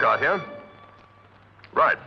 lookout here. Right.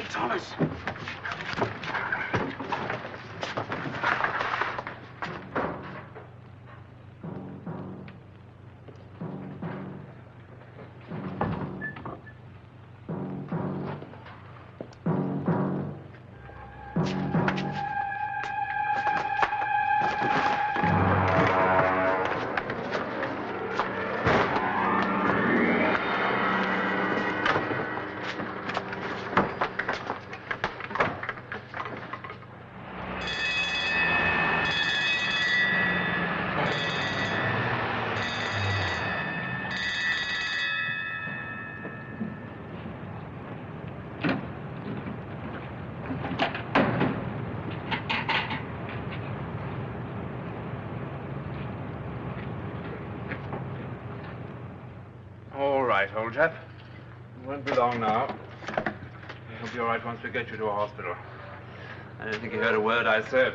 Thomas. Old chap. It won't be long now. It'll be all right once we get you to a hospital. I don't think you heard a word I said.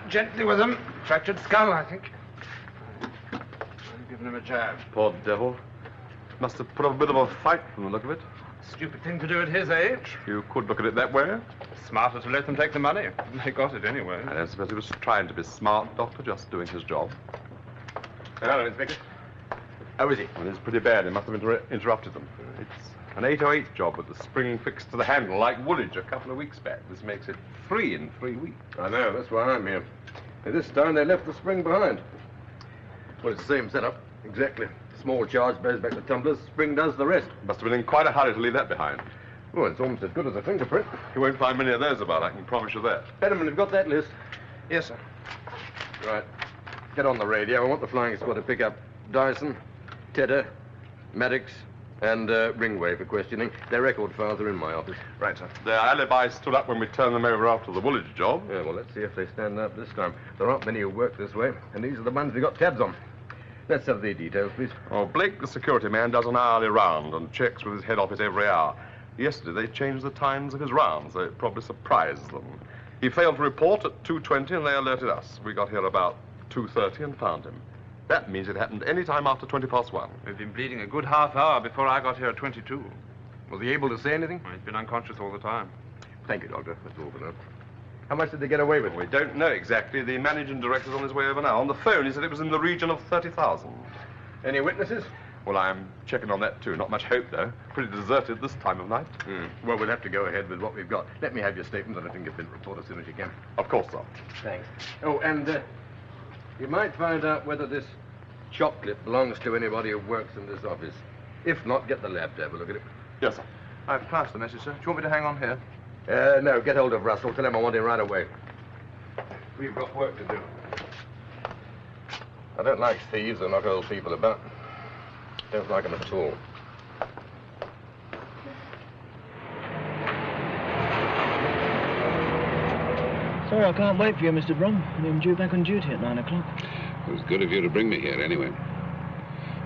Gently with him. Fractured skull, I think. I've given him a jab. Poor devil. Must have put up a bit of a fight from the look of it. Stupid thing to do at his age. You could look at it that way. Smarter to let them take the money. They got it anyway. I don't suppose he was trying to be smart, Doctor, just doing his job. Hello, Inspector. How is he? Well, it's pretty bad. He must have interrupted them. It's an 808 job with the spring fixed to the handle, like Woolwich a couple of weeks back. This makes it 3 in 3 weeks. I know, that's why I'm here. And this time they left the spring behind. Well, it's the same setup. Exactly. Small charge blows back the tumblers, spring does the rest. Must have been in quite a hurry to leave that behind. Well, it's almost as good as a fingerprint. You won't find many of those about, I can promise you that. Fetterman, you've got that list? Yes, sir. Right. Get on the radio. I want the flying squad to pick up Dyson, Tedder, Maddox, and Ringway for questioning. Their record files are in my office. Right, sir. Their alibis stood up when we turned them over after the Woolwich job. Yeah, well, let's see if they stand up this time. There aren't many who work this way, and these are the ones we got tabs on. Let's have the details, please. Oh, Blake, the security man, does an hourly round and checks with his head office every hour. Yesterday, they changed the times of his rounds, so it probably surprised them. He failed to report at 2:20, and they alerted us. We got here about 2:30 and found him. That means it happened any time after 1:20. We've been bleeding a good half hour before I got here at 22. Was he able to say anything? Well, he's been unconscious all the time. Thank you, Doctor. That's all for now. How much did they get away with? We don't know exactly. The managing director's on his way over now. On the phone, he said it was in the region of 30,000. Any witnesses? Well, I'm checking on that, too. Not much hope, though. Pretty deserted this time of night. Well, we'll have to go ahead with what we've got. Let me have your statement, and I think you've been report as soon as you can. Of course, sir. Thanks. Oh, and you might find out whether this chocolate belongs to anybody who works in this office. If not, get the lab to have a look at it. Yes, sir. I've passed the message, sir. Do you want me to hang on here? No, get hold of Russell. Tell him I want him right away. We've got work to do. I don't like thieves or knock old people about. Don't like them at all. Sorry, I can't wait for you, Mr. Brum. I'm due back on duty at 9 o'clock. It was good of you to bring me here, anyway.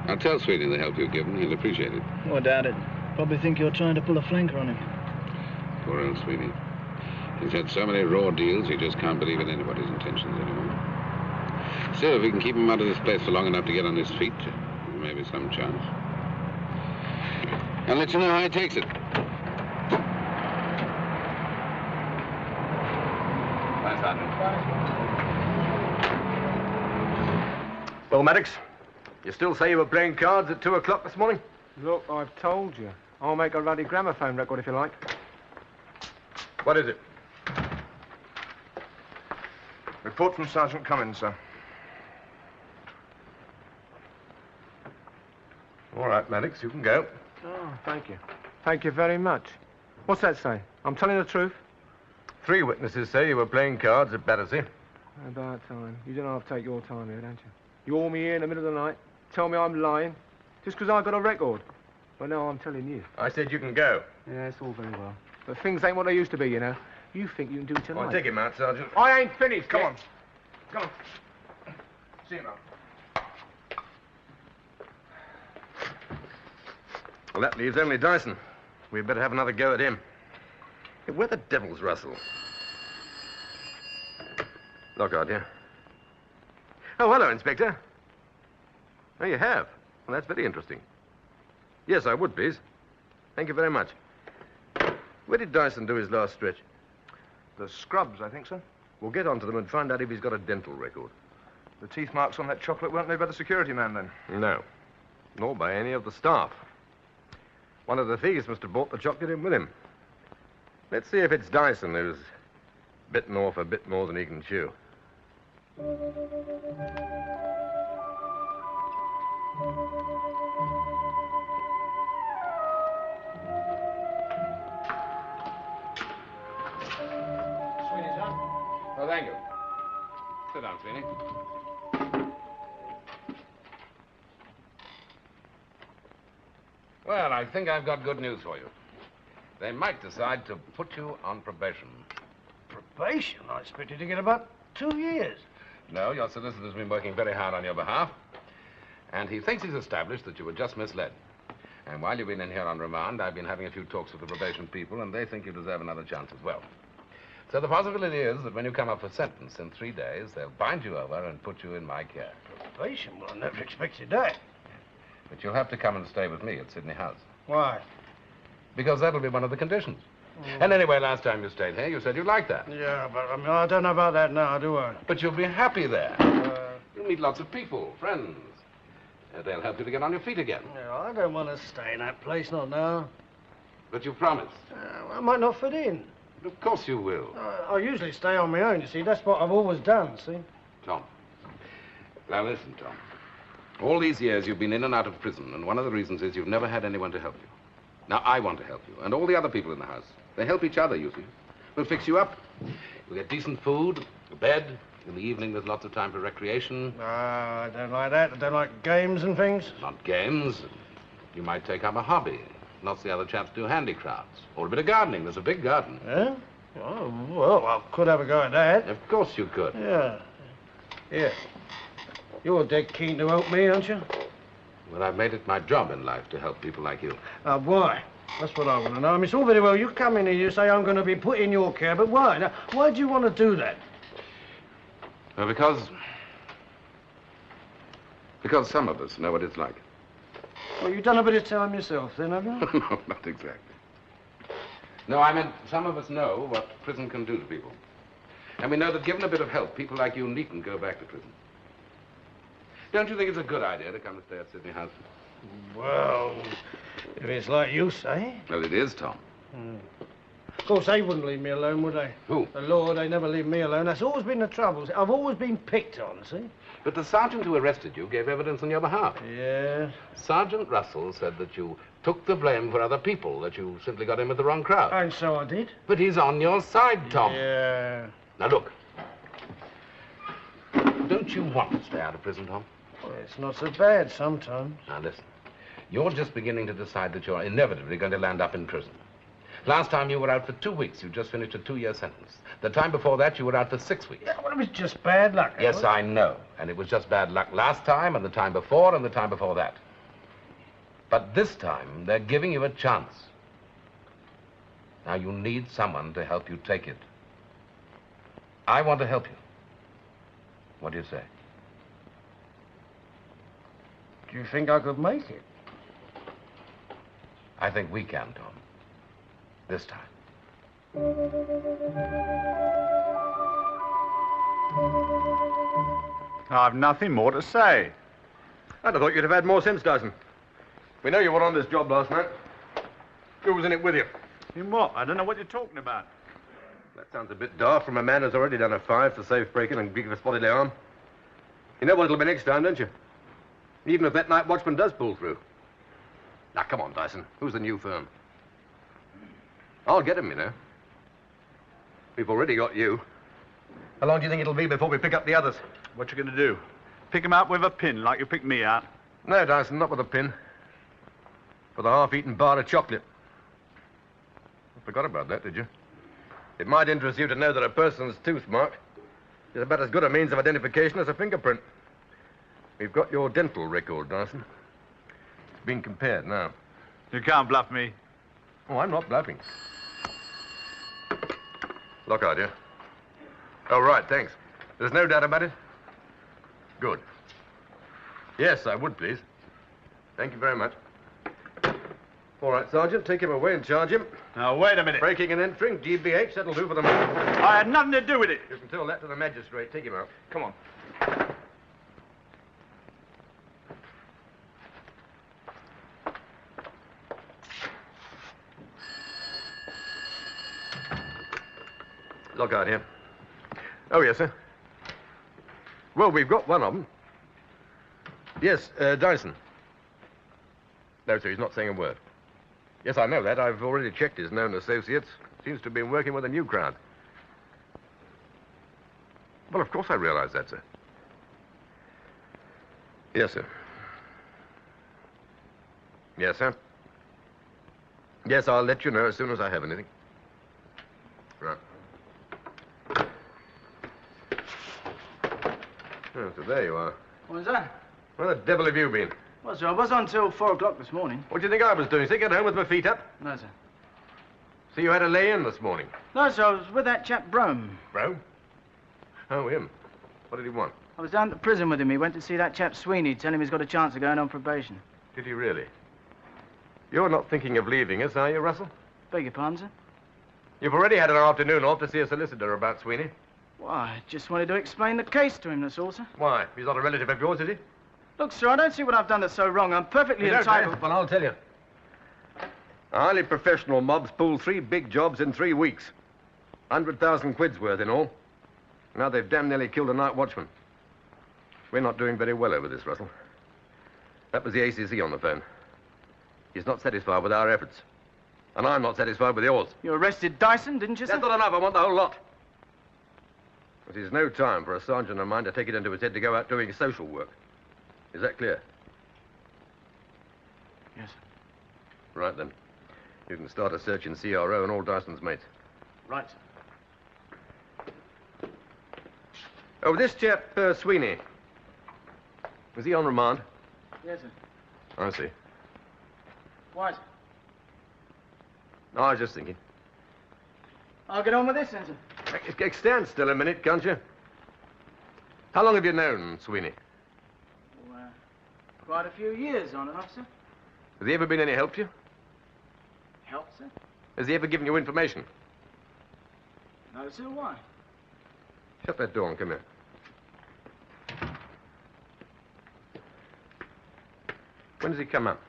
I'll tell Sweeney the help you've given. He'll appreciate it. Oh, I doubt it. Probably think you're trying to pull a flanker on him. Poor old Sweeney. He's had so many raw deals, he just can't believe in anybody's intentions anymore. Still, if we can keep him out of this place for long enough to get on his feet, there may be some chance. I'll let you know how he takes it. Bye, Sergeant. Well, Maddox, you still say you were playing cards at 2 o'clock this morning? Look, I've told you. I'll make a ruddy gramophone record if you like. What is it? Report from Sergeant Cummins, sir. All right, Maddox, you can go. Oh, thank you. Thank you very much. What's that say? I'm telling the truth? 3 witnesses say you were playing cards at Battersea. About time. You don't have to take your time here, don't you? You haul me here in the middle of the night, tell me I'm lying, just because I've got a record. Well, no, I'm telling you. I said you can go. Yeah, it's all very well. But things ain't what they used to be, you know. You think you can do it tonight. Well, take him out, Sergeant. I ain't finished. Come yet. on. Come on. See him out. Well, that leaves only Dyson. We'd better have another go at him. Hey, where the devil's Russell? Lockhart, yeah? Oh, hello, Inspector. Oh, you have? Well, that's very interesting. Yes, I would, please. Thank you very much. Where did Dyson do his last stretch? The scrubs, I think, sir. We'll get onto them and find out if he's got a dental record. The teeth marks on that chocolate weren't made by the security man, then. No. Nor by any of the staff. One of the thieves must have brought the chocolate in with him. Let's see if it's Dyson who's bitten off a bit more than he can chew. Sweeney's up. Oh, thank you. Sit down, Sweeney. Well, I think I've got good news for you. They might decide to put you on probation. Probation? I expected to get about 2 years. No, your solicitor's been working very hard on your behalf. And he thinks he's established that you were just misled. And while you've been in here on remand, I've been having a few talks with the probation people, and they think you deserve another chance as well. So the possibility is that when you come up for sentence in 3 days, they'll bind you over and put you in my care. Probation? Well, I never expected that. But you'll have to come and stay with me at Sydney House. Why? Because that'll be one of the conditions. And anyway, last time you stayed here, you said you liked that. Yeah, but I mean, I don't know about that now, do I? But you'll be happy there. You'll meet lots of people, friends. They'll help you to get on your feet again. Yeah, I don't want to stay in that place, not now. But you promised. I might not fit in. But of course you will. I usually stay on my own, you see. That's what I've always done, see? Tom. Now listen, Tom. All these years you've been in and out of prison, and one of the reasons is you've never had anyone to help you. Now, I want to help you, and all the other people in the house. They help each other, you see. We'll fix you up. You'll get decent food, a bed. In the evening, there's lots of time for recreation. I don't like that. I don't like games and things. Not games. You might take up a hobby. Lots of the other chaps do handicrafts. Or a bit of gardening. There's a big garden. Yeah? Oh, well, I could have a go at that. Of course you could. Yeah. Here. You're dead keen to help me, aren't you? Well, I've made it my job in life to help people like you. Why? That's what I want to know. I mean, it's all very well. You come in here, you say I'm going to be put in your care, but why? Now, why do you want to do that? Well, because some of us know what it's like. Well, you've done a bit of time yourself, then, have you? No, not exactly. No, I meant some of us know what prison can do to people. And we know that given a bit of help, people like you needn't go back to prison. Don't you think it's a good idea to come and stay at Sydney House? Well, if it's like you say. Well, it is, Tom. Of course, they wouldn't leave me alone, would they? Who? The law, they never leave me alone. That's always been the trouble. I've always been picked on, see? But the sergeant who arrested you gave evidence on your behalf. Yeah. Sergeant Russell said that you took the blame for other people, that you simply got in with the wrong crowd. And so I did. But he's on your side, Tom. Yeah. Now, look. Don't you want to stay out of prison, Tom? Well, it's not so bad sometimes. Now, listen. You're just beginning to decide that you're inevitably going to land up in prison. Last time you were out for 2 weeks. You just finished a 2-year sentence. The time before that, you were out for 6 weeks. Yeah, well, it was just bad luck. Yes, I know. And it was just bad luck last time, and the time before, and the time before that. But this time, they're giving you a chance. Now, you need someone to help you take it. I want to help you. What do you say? Do you think I could make it? I think we can, Tom. This time. I've nothing more to say. I'd have thought you'd have had more sense, Dyson. We know you were on this job last night. Who was in it with you? In what? I don't know what you're talking about. That sounds a bit daft from a man who's already done a 5 for safe breaking and grievous bodily harm. You know what it'll be next time, don't you? Even if that night watchman does pull through. Now, come on, Dyson. Who's the new firm? I'll get him, you know. We've already got you. How long do you think it'll be before we pick up the others? What you going to do? Pick him out with a pin like you picked me out? No, Dyson, not with a pin. With a half-eaten bar of chocolate. I forgot about that, did you? It might interest you to know that a person's tooth mark is about as good a means of identification as a fingerprint. We've got your dental record, Dyson. It's being compared now. You can't bluff me. Oh, I'm not bluffing. Lockout, yeah? Oh, right, thanks. There's no doubt about it? Good. Yes, I would, please. Thank you very much. All right, Sergeant, take him away and charge him. Now, wait a minute. Breaking and entering, GBH, that'll do for the moment. I had nothing to do with it. You can tell that to the magistrate. Take him out. Come on. Lockout here. Oh, yes, sir. Well, we've got one of them. Yes, Dyson. No, sir, he's not saying a word. Yes, I know that. I've already checked his known associates. Seems to have been working with a new crowd. Well, of course I realize that, sir. Yes, sir. Yes, sir. Yes, I'll let you know as soon as I have anything. Right. Oh, so there you are. What was that? Where the devil have you been? Well, sir, I was on till 4 o'clock this morning. What do you think I was doing? Sick at home with my feet up? No, sir. So you had a lay-in this morning? No, sir, I was with that chap Brome. Bro? Oh, him. What did he want? I was down at the prison with him. He went to see that chap Sweeney, tell him he's got a chance of going on probation. Did he really? You're not thinking of leaving us, are you, Russell? Beg your pardon, sir? You've already had an afternoon off to see a solicitor about Sweeney. Why, I just wanted to explain the case to him, that's all, sir. Why? He's not a relative of yours, is he? Look, sir, I don't see what I've done that's so wrong. I'm perfectly entitled... Well, I'll tell you. A highly professional mob's pulled 3 big jobs in 3 weeks. 100,000 quid's worth in all. Now they've damn nearly killed a night watchman. We're not doing very well over this, Russell. That was the ACC on the phone. He's not satisfied with our efforts. And I'm not satisfied with yours. You arrested Dyson, didn't you, sir? That's not enough. I want the whole lot. It is no time for a sergeant of mine to take it into his head to go out doing social work. Is that clear? Yes, sir. Right, then. You can start a search in CRO and all Dyson's mates. Right, sir. Oh, this chap, Sweeney. Was he on remand? Yes, sir. I see. Why, sir? No, I was just thinking. I'll get on with this, then, sir. Stand still a minute, can't you? How long have you known Sweeney? Well, quite a few years on and off, sir. Has he ever been any help to you? Help, sir? Has he ever given you information? No, sir, why? Shut that door and come here. When does he come up?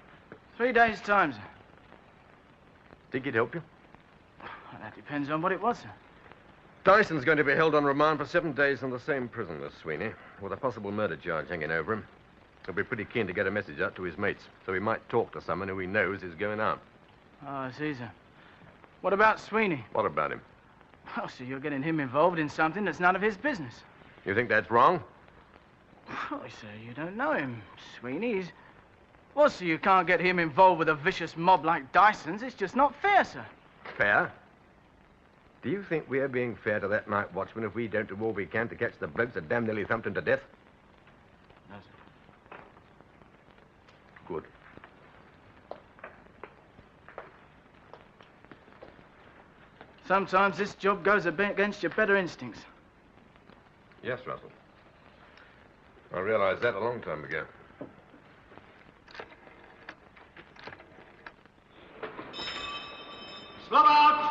3 days' time, sir. Think he'd help you? Well, that depends on what it was, sir. Dyson's going to be held on remand for 7 days in the same prison as Sweeney, with a possible murder charge hanging over him. He'll be pretty keen to get a message out to his mates, so he might talk to someone who he knows is going out. Oh, I see, sir. What about Sweeney? What about him? Well, sir, you're getting him involved in something that's none of his business. You think that's wrong? Well, sir, you don't know him. Sweeney's... Well, sir, you can't get him involved with a vicious mob like Dyson's. It's just not fair, sir. Fair? Do you think we're being fair to that night watchman if we don't do all we can to catch the blokes that damn nearly thumped him to death? No, sir. Good. Sometimes this job goes a bit against your better instincts. Yes, Russell. I realized that a long time ago. Slum out!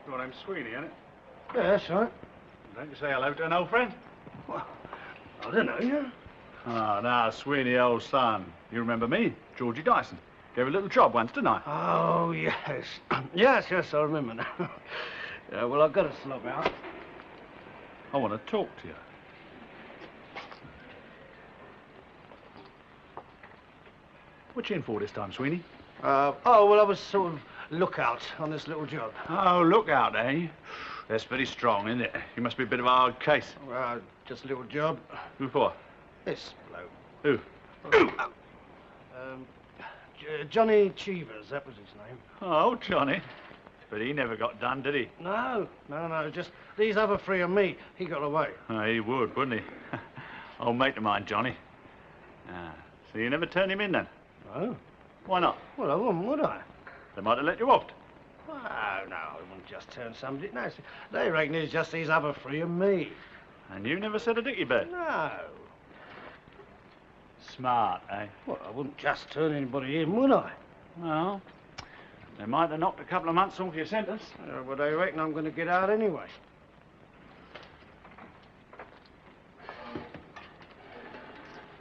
Your name's Sweeney, isn't it? Yeah, that's right. Don't you say hello to an old friend? Well, I don't know, yeah. Ah, now, Sweeney, old son. You remember me? Georgie Dyson. Gave a little job once, didn't I? Oh, yes. yes, I remember now. Yeah, well, I've got to slop out. I want to talk to you. What you in for this time, Sweeney? Well, I was sort of lookout on this little job. Oh, look out, eh? That's very strong, isn't it? You must be a bit of a hard case. Just a little job. Who for? This bloke. Who? Johnny Cheevers, that was his name. Oh, Johnny. But he never got done, did he? No, just these other three and me. He got away. Oh, he would, wouldn't he? Old mate of mine, Johnny. Ah, so you never turned him in, then? No. Why not? Well, I wouldn't, would I? They might have let you off. Oh, no, I wouldn't just turn somebody. No, they reckon it's just these other three and me. And you never said a dicky bird? No. Smart, eh? Well, I wouldn't just turn anybody in, would I? Well, they might have knocked a couple of months off your sentence. But they reckon I'm going to get out anyway.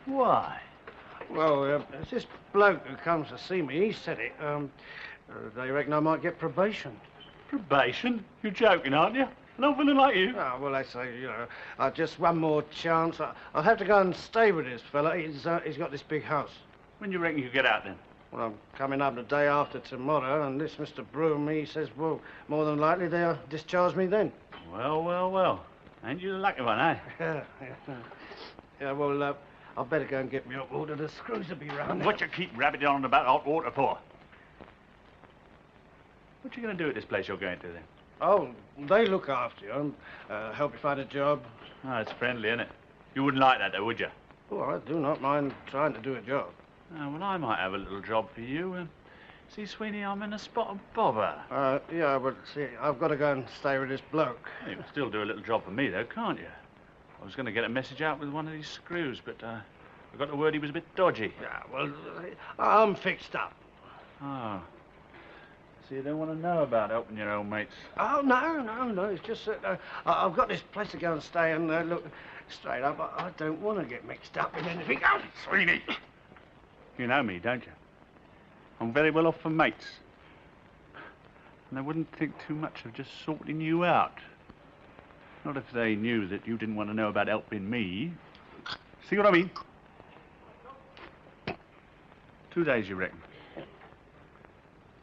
Why? Well, it's this bloke who comes to see me. He said it. They reckon I might get probation. Probation? You're joking, aren't you? An old villain like you? Oh, well, they say, just one more chance. I'll have to go and stay with this fella. He's got this big house. When do you reckon you get out, then? Well, I'm coming up the day after tomorrow, and this Mr. Broom, he says, well, more than likely they'll discharge me then. Well. Ain't you the lucky one, eh? Yeah, well, I'll better go and get me hot water. The screws will be round. What you keep rabbiting on about hot water for? What you going to do at this place you're going to, then? Oh, they look after you and help you find a job. Oh, it's friendly, isn't it? You wouldn't like that, though, would you? Oh, I do not mind trying to do a job. Oh, well, I might have a little job for you. See, Sweeney, I'm in a spot of bother. Yeah, but see, I've got to go and stay with this bloke. You can still do a little job for me, though, can't you? I was going to get a message out with one of these screws, but I got the word he was a bit dodgy. Yeah, well, I'm fixed up. Oh. So you don't want to know about helping your old mates? Oh, no. It's just that I've got this place to go and stay, and look, straight up, I don't want to get mixed up in anything else. Sweeney! You know me, don't you? I'm very well off for mates. And I wouldn't think too much of just sorting you out. Not if they knew that you didn't want to know about helping me. See what I mean? 2 days, you reckon?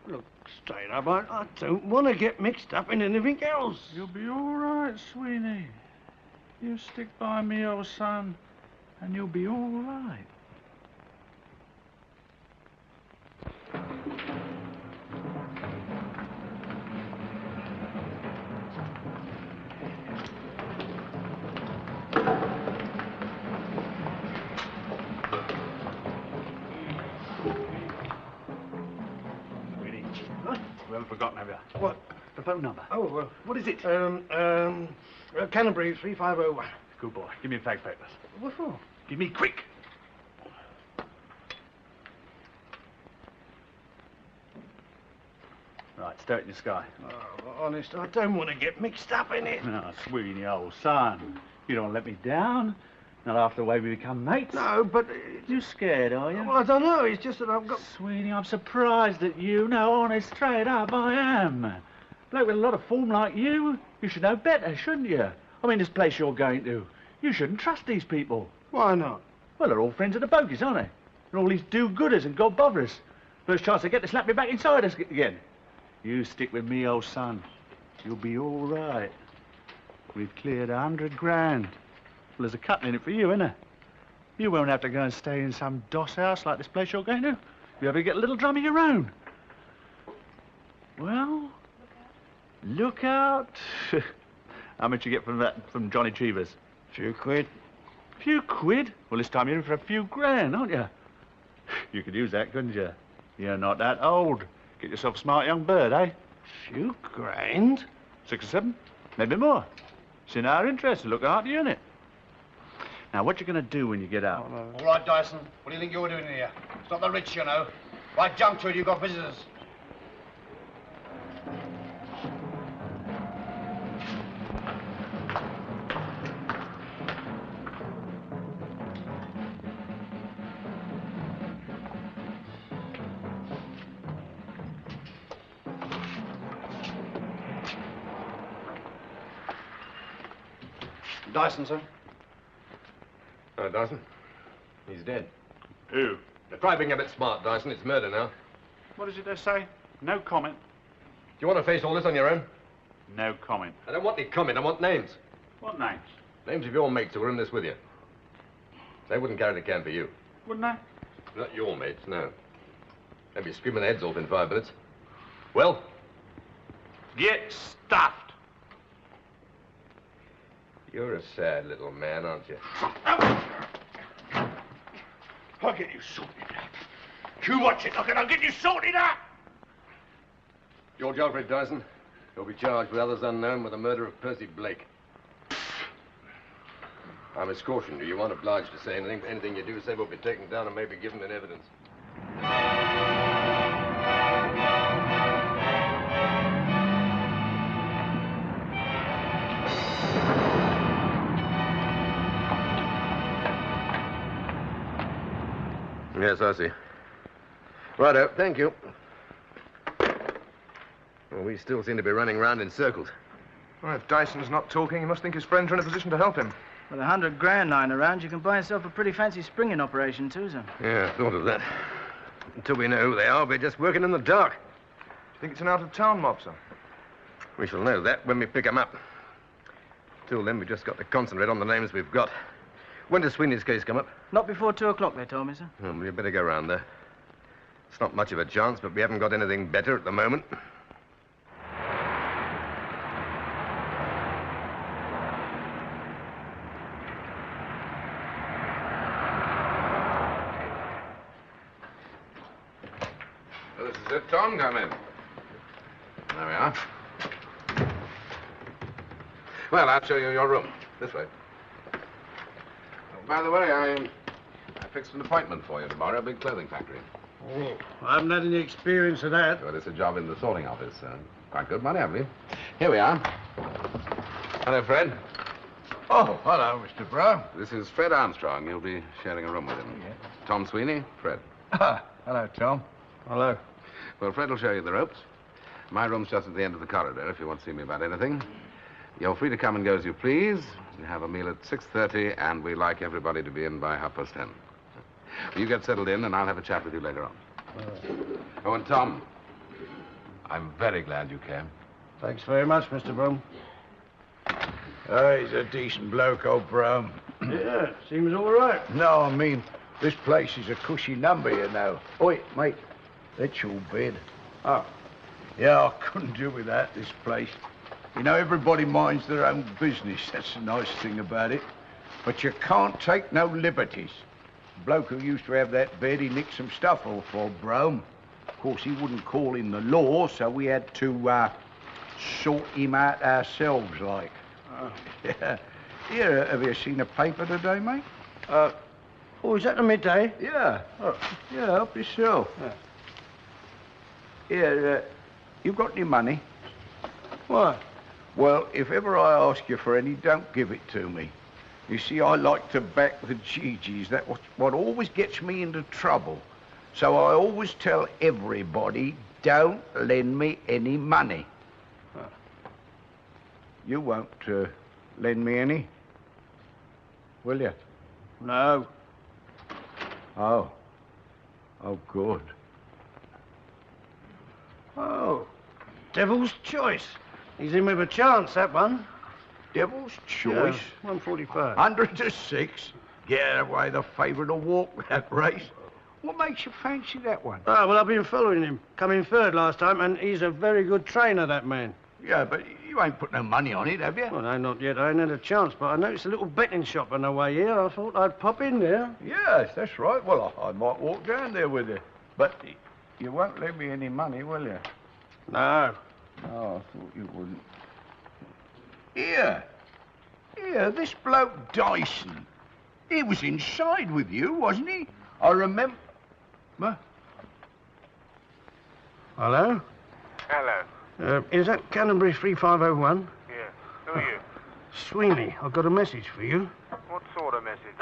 Look, straight up, I don't want to get mixed up in anything else. You'll be all right, Sweeney. You stick by me, old son, and you'll be all right. You haven't forgotten, have you? What? The phone number. Oh, What is it? Canterbury 3501. Good boy. Give me your fact papers. What for? Give me quick. Right, stare at your sky. Oh, honest, I don't want to get mixed up in it. Oh, Sweeney, old son. You don't want to let me down. Not after the way we become mates. No, but... You scared, are you? Well, I don't know. It's just that I've got... Sweeney, I'm surprised at you. No, honest, straight up, I am. Bloke with a lot of form like you should know better, shouldn't you? I mean, this place you're going to, you shouldn't trust these people. Why not? Well, they're all friends of the bogies, aren't they? They're all these do-gooders and God-botherers. First chance they get to slap me back inside us again. You stick with me, old son. You'll be all right. We've cleared 100 grand. Well, there's a cutting in it for you, isn't there? You won't have to go and stay in some doss house like this place you're going to. You ever get a little drum of your own. Well, look out. How much you get from Johnny Cheever's? Few quid. Few quid? Well, this time you're in for a few grand, aren't you? You could use that, couldn't you? You're not that old. Get yourself a smart young bird, eh? Few grand? 6 or 7, maybe more. It's in our interest to look after you, innit? Now, what you going to do when you get out? All right, Dyson. What do you think you're doing here? It's not the rich, you know. Right, jump to it. You've got visitors. Dyson, sir. Oh, Dyson? He's dead. Who? Now, try being a bit smart, Dyson. It's murder now. What is it they say? No comment. Do you want to face all this on your own? No comment. I don't want any comment. I want names. What names? Names of your mates who were in this with you. They wouldn't carry the can for you. Wouldn't they? Not your mates, no. They'd be screaming their heads off in 5 minutes. Well? Get stuffed. You're a sad little man, aren't you? I'll get you sorted out. You watch it, I'll get you sorted out. George Alfred Dyson. You'll be charged with others unknown with the murder of Percy Blake. I must caution you. You aren't obliged to say anything. Anything you do say will be taken down and may be given in evidence. Yes, I see. Righto, thank you. Well, we still seem to be running round in circles. Well, if Dyson's not talking, he must think his friends are in a position to help him. With 100 grand lying around, you can buy yourself a pretty fancy springing operation, too, sir. Yeah, I thought of that. Until we know who they are, we're just working in the dark. Do you think it's an out-of-town mob, sir? We shall know that when we pick them up. Till then, we've just got to concentrate on the names we've got. When does Sweeney's case come up? Not before 2 o'clock, they told me, sir. Oh, well, you better go round there. It's not much of a chance, but we haven't got anything better at the moment. Well, this is it, Tom. Come in. There we are. Well, I'll show you your room. This way. Oh, by the way, I fixed an appointment for you tomorrow, a big clothing factory. Oh, I haven't had any experience of that. Well, it's a job in the sorting office. Quite good money, I believe. Here we are. Hello, Fred. Oh, hello, Mr. Brown. This is Fred Armstrong. You'll be sharing a room with him. Yeah. Tom Sweeney, Fred. Hello, Tom. Hello. Well, Fred will show you the ropes. My room's just at the end of the corridor if you want to see me about anything. You're free to come and go as you please. We have a meal at 6:30, and we like everybody to be in by 10:30. You get settled in, and I'll have a chat with you later on. Oh, and Tom, I'm very glad you came. Thanks very much, Mr. Broom. Oh, he's a decent bloke, old Brown. Yeah, seems all right. No, I mean, this place is a cushy number, you know. Oi, mate, that's your bed. Oh. Yeah, I couldn't do with that, this place. You know, everybody minds their own business. That's the nice thing about it. But you can't take no liberties. The bloke who used to have that bed, he nicked some stuff off old Brome. Of course, he wouldn't call in the law, so we had to sort him out ourselves, like. Oh. Yeah. Here, have you seen a paper today, mate? Oh, is that the midday? Yeah. Oh, yeah, help yourself. Yeah. Here, you got any money? What? Well, if ever I ask you for any, don't give it to me. You see, I like to back the Gigi's. That's what always gets me into trouble. So I always tell everybody, don't lend me any money. You won't lend me any, will you? No. Oh. Oh, good. Oh, Devil's Choice. He's in with a chance, that one. Devil's Choice? Yeah, 145. 100 to 6. Get away, the favourite to walk that race. What makes you fancy that one? Oh, well, I've been following him. Come in third last time, and he's a very good trainer, that man. Yeah, but you ain't put no money on it, have you? Well, no, not yet. I ain't had a chance, but I noticed a little betting shop on the way here. I thought I'd pop in there. Yes, that's right. Well, I might walk down there with you. But you won't lend me any money, will you? No. Oh, I thought you wouldn't. Here, this bloke Dyson. He was inside with you, wasn't he? I remember. Hello? Hello. Is that Canterbury 3501? Yeah. Who are you? Sweeney, I've got a message for you. What sort of message?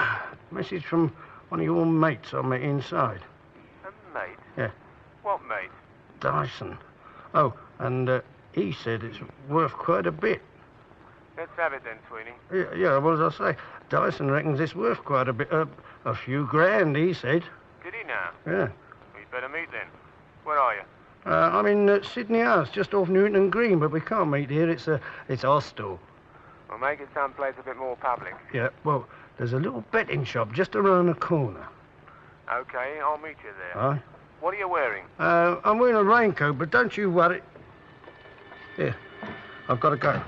Message from one of your mates I met inside. A mate? Yeah. What mate? Dyson. Oh, and he said it's worth quite a bit. Let's have it then, Sweeney. Yeah, what does I say? Dyson reckons it's worth quite a bit. A few grand, he said. Did he now? Yeah. We'd better meet then. Where are you? I'm in Sydney House, just off Newton Green, but we can't meet here. It's hostile. We'll make it someplace a bit more public. Yeah, well, there's a little betting shop just around the corner. Okay, I'll meet you there. Aye. What are you wearing? I'm wearing a raincoat, but don't you worry. Here, I've got to go.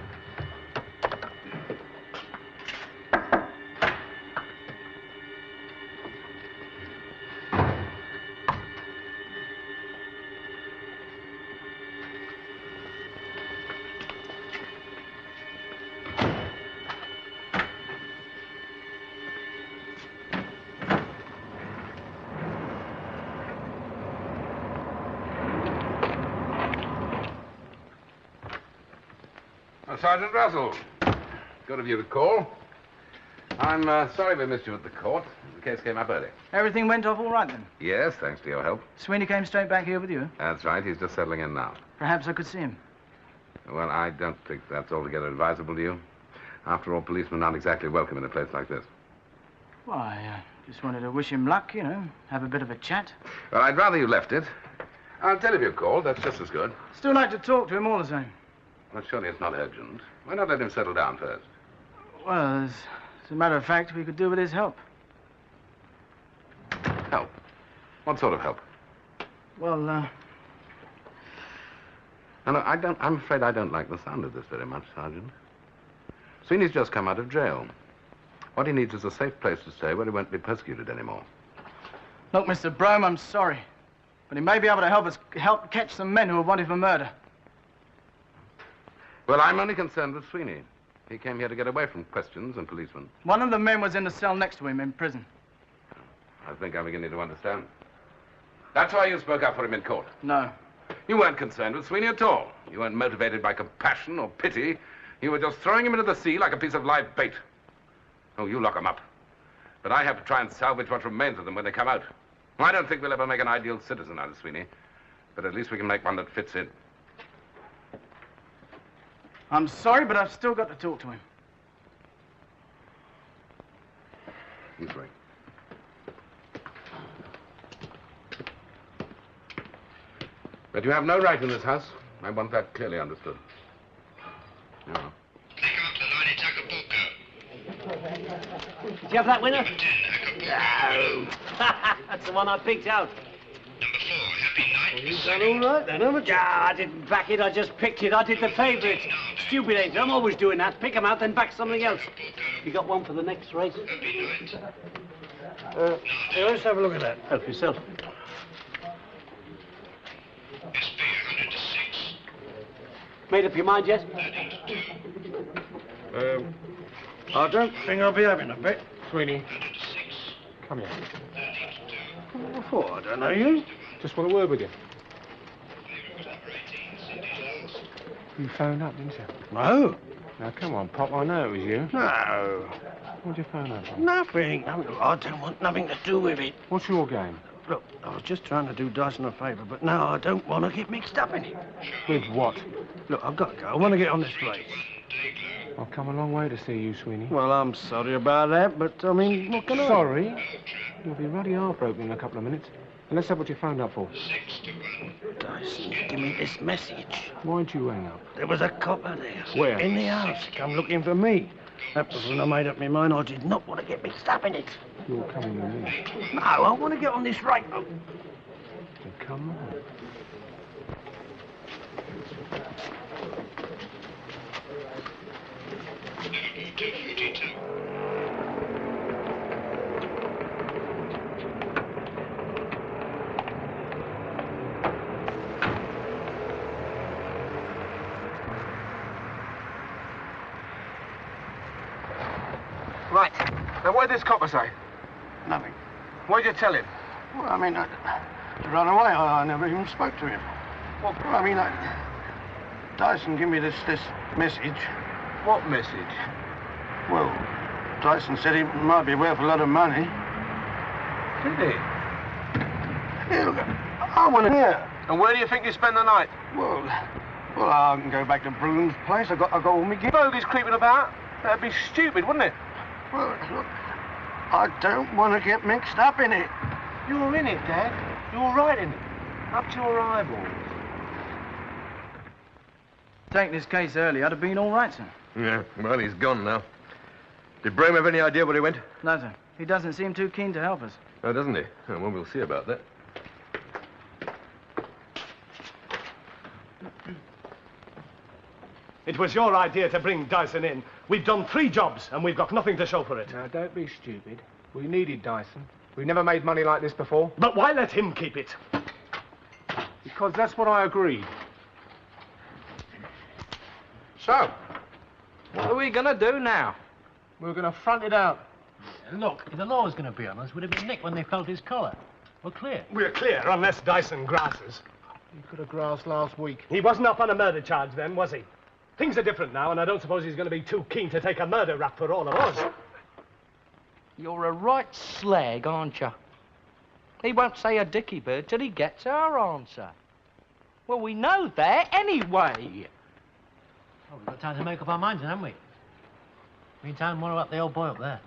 Sergeant Russell, good of you to call. I'm sorry we missed you at the court. The case came up early. Everything went off all right then? Yes, thanks to your help. Sweeney came straight back here with you? That's right. He's just settling in now. Perhaps I could see him. Well, I don't think that's altogether advisable to you. After all, policemen aren't exactly welcome in a place like this. Why, I just wanted to wish him luck, you know, have a bit of a chat. Well, I'd rather you left it. I'll tell if you called. That's just as good. Still like to talk to him all the same. Well, surely it's not urgent. Why not let him settle down first? Well, as a matter of fact, we could do with his help. Help? What sort of help? Well, No, I'm afraid I don't like the sound of this very much, Sergeant. Sweeney's just come out of jail. What he needs is a safe place to stay where he won't be persecuted anymore. look, Mr. Brome, I'm sorry. But he may be able to help catch some men who are wanted for murder. Well, I'm only concerned with Sweeney. He came here to get away from questions and policemen. One of the men was in the cell next to him in prison. I think I'm beginning to understand. That's why you spoke up for him in court. No. You weren't concerned with Sweeney at all. You weren't motivated by compassion or pity. You were just throwing him into the sea like a piece of live bait. Oh, you lock him up. But I have to try and salvage what remains of them when they come out. I don't think we'll ever make an ideal citizen out of Sweeney. But at least we can make one that fits in. I'm sorry, but I've still got to talk to him. He's right. But you have no right in this house. I want that clearly understood. No. Did you have that winner? No. That's the one I picked out. Number 4, Happy Night. Well, you've done all right then, haven't you? Yeah, I didn't back it, I just picked it. I did the favourites. Stupid, ain't I? I'm always doing that. Pick 'em out, then back something else. You got one for the next race? Here, let's have a look at that. Help yourself. SB 100 to 6. Made up your mind yet? I don't think I'll be having a bet. Sweeney, come here. What for? I don't know you. Just want a word with you. You phoned up, didn't you? No. Now, come on, Pop, I know it was you. No. What'd you phone up for? Nothing. I don't want nothing to do with it. What's your game? Look, I was just trying to do Dyson a favour, but now I don't want to get mixed up in it. With what? Look, I've got to go. I want to get on this place. I've come a long way to see you, Sweeney. Well, I'm sorry about that, but, I mean, what can I... Sorry? You'll be ruddy heartbroken in a couple of minutes. And let's have what you phoned up for. Dyson, give me this message. Why'd you hang up? There was a copper there. Where? In the house. Come looking for me. That was when I made up my mind I did not want to get mixed up in it. You're coming with me. No, I want to get on this right. Then come on. Right. Now, what did this copper say? Nothing. What did you tell him? Well, I mean, to run away. I never even spoke to him. Well, I mean, Dyson gave me this message. What message? Well, Dyson said he might be worth a lot of money. Did he? Yeah, look, I want to hear. And where do you think you spend the night? Well, I can go back to Bruden's place. I got all my gear. Bogies creeping about? That'd be stupid, wouldn't it? Well, look, I don't want to get mixed up in it. You're in it, Dad. You're right in it. Up to your eyeballs. Taking this case early, I'd have been all right, sir. Yeah, well, he's gone now. Did Brame have any idea where he went? No, sir. He doesn't seem too keen to help us. Oh, doesn't he? Oh, well, we'll see about that. It was your idea to bring Dyson in. We've done 3 jobs, and we've got nothing to show for it. Now, don't be stupid. We needed Dyson. We've never made money like this before. But why let him keep it? Because that's what I agreed. So, what are we going to do now? We're going to front it out. Look, if the law was going to be on us, we'd have been nicked when they felt his collar. We're clear. We're clear, unless Dyson grasses. He could have grassed last week. He wasn't up on a murder charge then, was he? Things are different now, and I don't suppose he's going to be too keen to take a murder rap for all of us. You're a right slag, aren't you? He won't say a dicky bird till he gets our answer. Well, we know that anyway. Oh, we've got time to make up our minds, haven't we? Meantime, what about the old boy up there?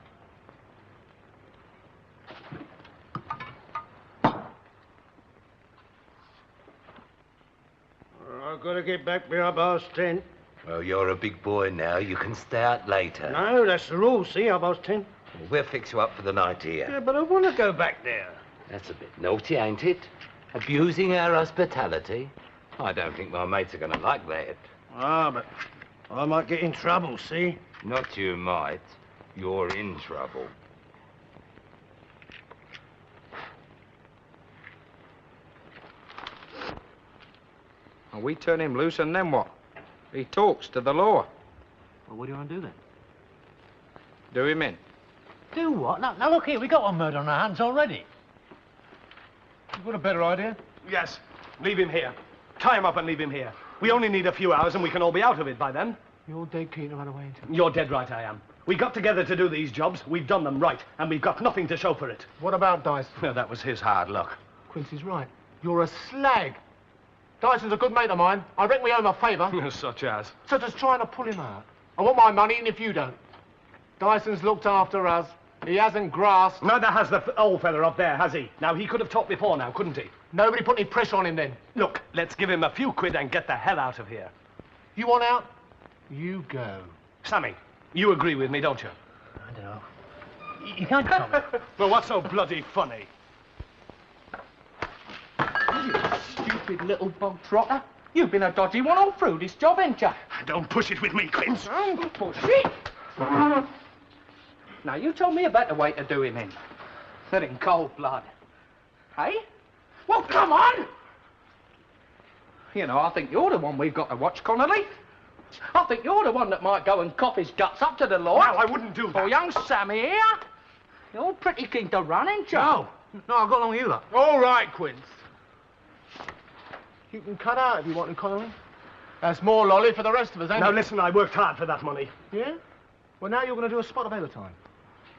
I've got to get back by 10:30. Well, you're a big boy now. You can stay out later. No, that's the rule, see, 10:30. Well, we'll fix you up for the night here. Yeah, but I want to go back there. That's a bit naughty, ain't it? Abusing our hospitality. I don't think my mates are going to like that. Ah, but I might get in trouble, see? Not you might. You're in trouble. Well, we turn him loose and then what? He talks to the law. Well, what do you want to do then? Do him in. Do what? Now look here, we got one murder on our hands already. You've got a better idea? Yes. Leave him here. Tie him up and leave him here. We only need a few hours and we can all be out of it by then. You're dead keen to run away into. You're dead right, I am. We got together to do these jobs. We've done them right, and we've got nothing to show for it. What about Dyson? No, that was his hard luck. Quincy's right. You're a slag. Dyson's a good mate of mine. I reckon we owe him a favour. Such as? Such as trying to pull him out. I want my money, and if you don't. Dyson's looked after us. He hasn't grasped. Neither has the old fella up there, has he? Now, he could have talked before now, couldn't he? Nobody put any pressure on him then. Look, let's give him a few quid and get the hell out of here. You want out? You go. Sammy, you agree with me, don't you? I don't know. You can't come. Well, what's so bloody funny? You stupid little bog trotter. You've been a dodgy one all through this job, ain't you? Don't push it with me, Quince. Don't push it. Now, you told me a better way to do him in. That in cold blood. Hey? Well, come on! You know, I think you're the one we've got to watch, Connolly. I think you're the one that might go and cough his guts up to the law. No, I wouldn't do that. Oh, young Sammy here. You're pretty keen to run, ain't you? No, I've got along with you lot. All right, Quince. You can cut out if you want to, Connolly. That's more lolly for the rest of us, ain't Now it? listen, I worked hard for that money. Yeah? Well, now you're going to do a spot of overtime.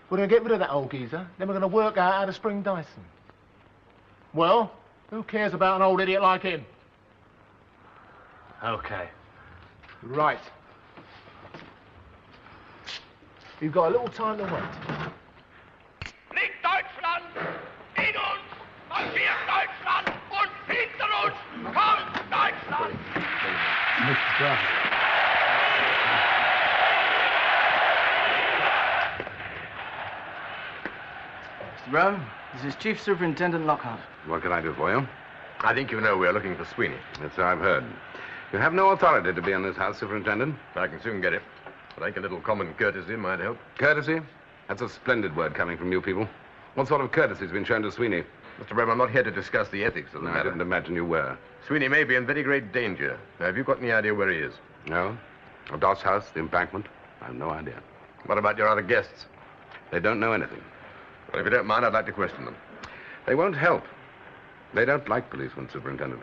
We're going to get rid of that old geezer, then we're going to work out how to spring Dyson. Well, who cares about an old idiot like him? Okay. Right. You've got a little time to wait. Nicht Deutschland, in uns, marschiert Deutschland und hinter uns kommt Deutschland! Mr. Brown. Mr. Brown, this is Chief Superintendent Lockhart. What can I do for you? I think you know we're looking for Sweeney. That's what I've heard. You have no authority to be in this house, Superintendent. I can soon get it. But I think a little common courtesy might help. Courtesy? That's a splendid word coming from you people. What sort of courtesy has been shown to Sweeney? Mr. Brem, I'm not here to discuss the ethics of the matter. I didn't imagine you were. Sweeney may be in very great danger. Now, have you got any idea where he is? No. A Doss house, the embankment? I have no idea. What about your other guests? They don't know anything. Well, if you don't mind, I'd like to question them. They won't help. They don't like policemen, Superintendent.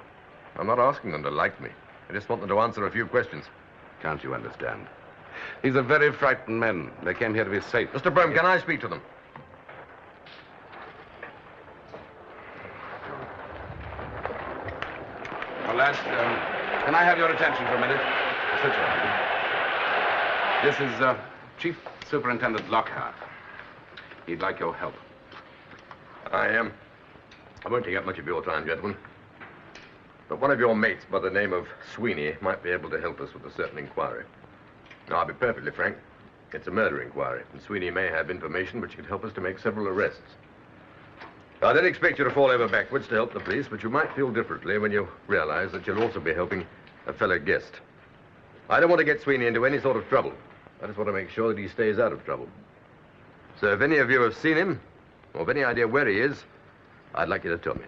I'm not asking them to like me. I just want them to answer a few questions. Can't you understand? These are very frightened men. They came here to be safe. Mr. Brem, can I speak to them? Well, lads, can I have your attention for a minute? Sit down. This is Chief Superintendent Lockhart. He'd like your help. I won't take up much of your time, gentlemen. But one of your mates by the name of Sweeney might be able to help us with a certain inquiry. Now, I'll be perfectly frank. It's a murder inquiry, and Sweeney may have information which could help us to make several arrests. I don't expect you to fall over backwards to help the police, but you might feel differently when you realize that you'll also be helping a fellow guest. I don't want to get Sweeney into any sort of trouble. I just want to make sure that he stays out of trouble. So if any of you have seen him, or have any idea where he is, I'd like you to tell me.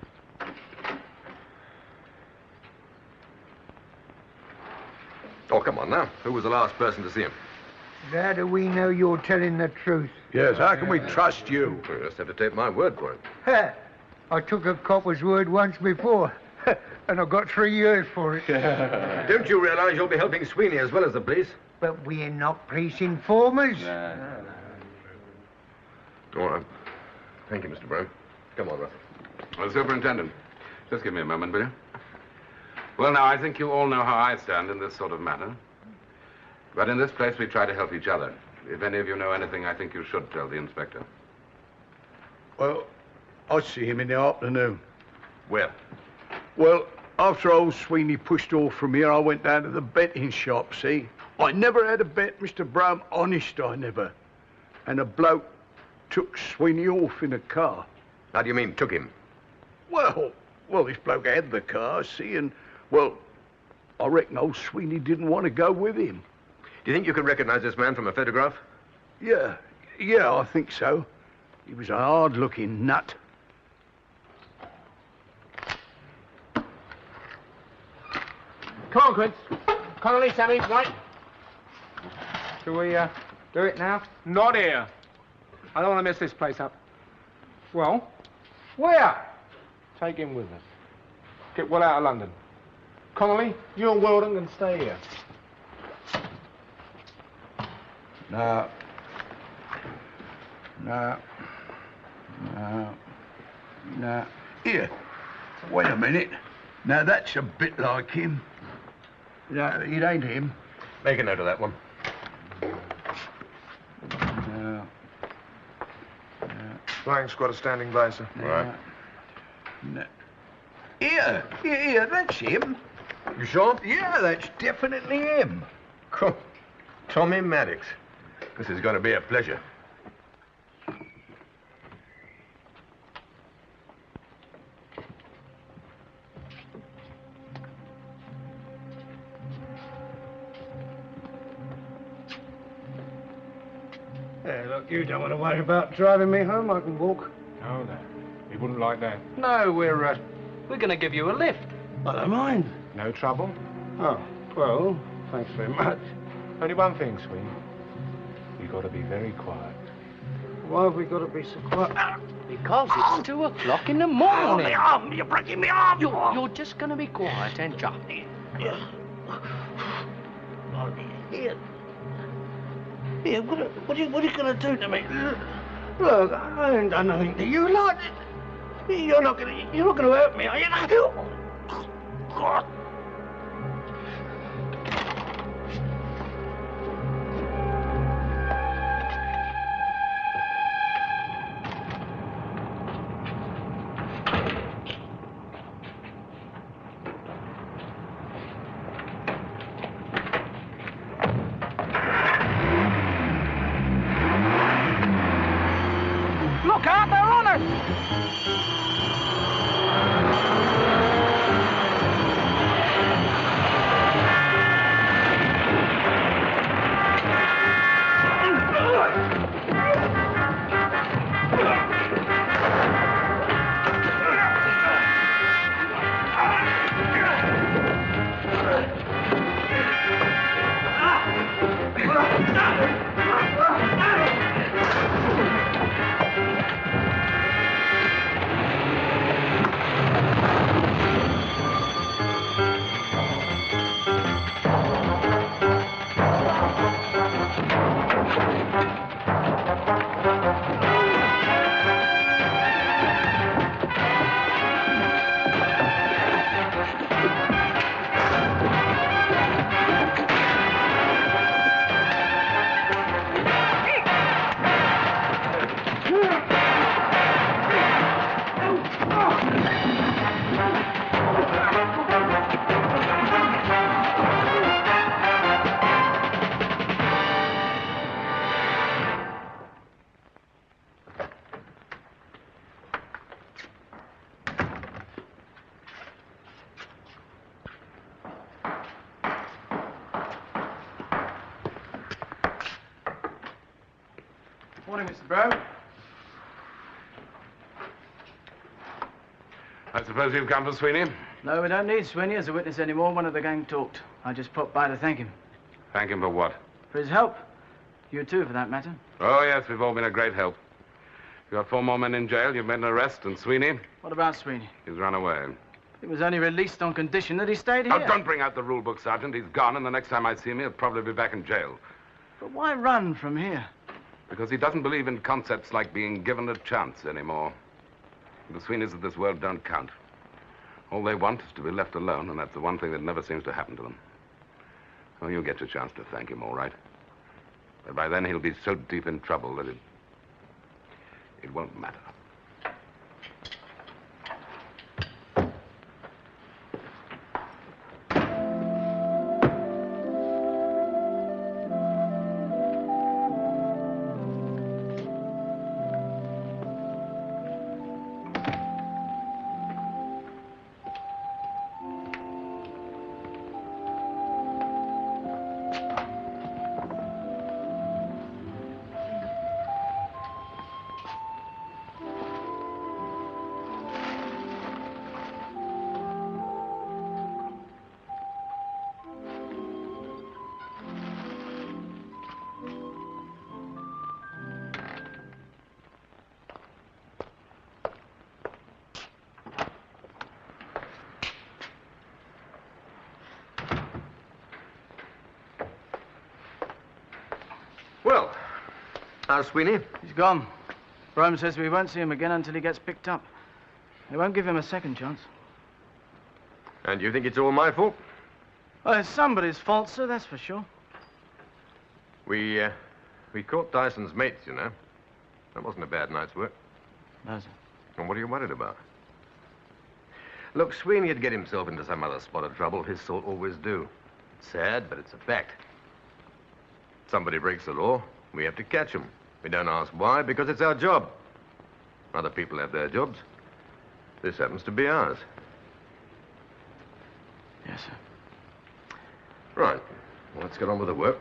Oh, come on now. Who was the last person to see him? How do we know you're telling the truth? Yes, how can we trust you? You just have to take my word for it. I took a copper's word once before, and I got 3 years for it. Don't you realize you'll be helping Sweeney as well as the police? But we're not police informers. All right. Thank you, Mr. Brown. Come on, Russell. Well, Superintendent, just give me a moment, will you? Well, now, I think you all know how I stand in this sort of matter. But in this place, we try to help each other. If any of you know anything, I think you should tell the inspector. Well, I'll see him in the afternoon. Where? Well, after old Sweeney pushed off from here, I went down to the betting shop, see? I never had a bet, Mr. Brown. Honest, I never. And a bloke took Sweeney off in a car. How do you mean, took him? Well, this bloke had the car, see, and, well, I reckon old Sweeney didn't want to go with him. Do you think you can recognize this man from a photograph? Yeah, I think so. He was a hard-looking nut. Come on, Quince. Connolly, Sammy, right? Shall we, do it now? Not here. I don't want to mess this place up. Well, where? Take him with us. Get well out of London. Connolly, you and Weldon can stay here. No. Here, wait a minute. Now, that's a bit like him. No, it ain't him. Make a note of that one. No. Flying squad are standing by, sir. Right. No. Here, that's him. You sure? Yeah, that's definitely him. Cool. Tommy Maddox. This is going to be a pleasure. Hey, look, you don't want to worry about driving me home. I can walk. No, he wouldn't like that. No, we're going to give you a lift. I don't mind. No trouble? Oh, well, thanks very much. Only one thing, Sweeney. You've got to be very quiet. Why have we got to be so quiet? Because it's 2 o'clock in the morning. Oh, my arm! You're breaking my arm! You're just going to be quiet, ain't you? Yeah. Here. Here, what are you going to do to me? Look, I ain't done nothing to you, like. You're not going to hurt me, are you? God. Look out, they're on us! Morning, Mr. Brown. I suppose you've come for Sweeney? No, we don't need Sweeney as a witness anymore. One of the gang talked. I just popped by to thank him. Thank him for what? For his help. You too, for that matter. Oh, yes, we've all been a great help. You've got 4 more men in jail. You've made an arrest. And Sweeney? What about Sweeney? He's run away. He was only released on condition that he stayed here. Oh, don't bring out the rule book, Sergeant. He's gone, and the next time I see him, he'll probably be back in jail. But why run from here? Because he doesn't believe in concepts like being given a chance anymore. The Sweeneys of this world don't count. All they want is to be left alone, and that's the one thing that never seems to happen to them. Oh, you'll get your chance to thank him, all right. But by then, he'll be so deep in trouble that it won't matter. Well, how's Sweeney? He's gone. Rome says we won't see him again until he gets picked up. They won't give him a second chance. And you think it's all my fault? Well, it's somebody's fault, sir, that's for sure. We caught Dyson's mates, you know. That wasn't a bad night's work. No, sir. And what are you worried about? Look, Sweeney'd get himself into some other spot of trouble. His sort always do. It's sad, but it's a fact. Somebody breaks the law, we have to catch them. We don't ask why, because it's our job. Other people have their jobs. This happens to be ours. Yes, sir. Right. Well, let's get on with the work.